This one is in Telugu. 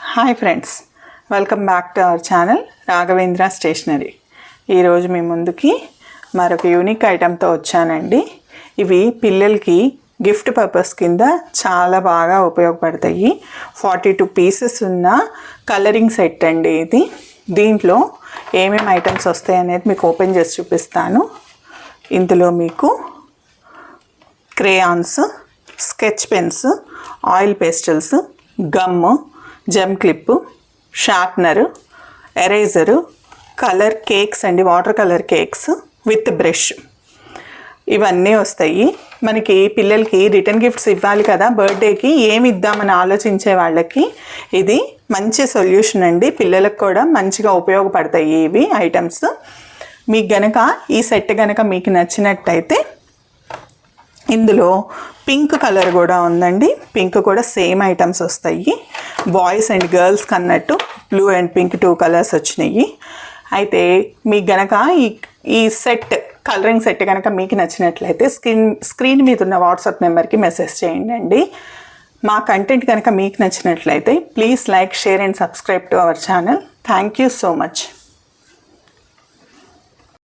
Hi friends, welcome back to our channel Raghavendra stationery. ఈరోజు మీ ముందుకి మరొక యూనిక్ ఐటెంతో వచ్చానండి. ఇవి పిల్లలకి గిఫ్ట్ పర్పస్ కింద చాలా బాగా ఉపయోగపడతాయి. 42 పీసెస్ ఉన్న కలరింగ్ సెట్ అండి ఇది. దీంట్లో ఏమేమి ఐటమ్స్ వస్తాయి అనేది మీకు ఓపెన్ చేసి చూపిస్తాను. ఇందులో మీకు crayons, sketch pens, oil pastels, gum, gem clip, sharpener, eraser, colour cakes అండి, water colour cakes with brush, ఇవన్నీ వస్తాయి. మనకి పిల్లలకి రిటర్న్ గిఫ్ట్స్ ఇవ్వాలి కదా, బర్త్డేకి ఏమి ఇద్దామని ఆలోచించే వాళ్ళకి ఇది మంచి సొల్యూషన్ అండి. పిల్లలకు కూడా మంచిగా ఉపయోగపడతాయి ఇవి ఐటమ్స్. మీకు గనక ఈ సెట్ గనక మీకు నచ్చినట్టయితే ఇందులో పింక్ కలర్ కూడా ఉందండి. పింక్ కూడా సేమ్ ఐటమ్స్ వస్తాయి. బాయ్స్ అండ్ గర్ల్స్కి అన్నట్టు బ్లూ అండ్ పింక్ 2 కలర్స్ వచ్చినాయి. అయితే మీకు గనక ఈ సెట్ కలరింగ్ సెట్ కనుక మీకు నచ్చినట్లయితే స్క్రీన్ మీద ఉన్న వాట్సాప్ నెంబర్కి మెసేజ్ చేయండి. మా కంటెంట్ కనుక మీకు నచ్చినట్లయితే please like, share and subscribe to our channel. Thank you so much.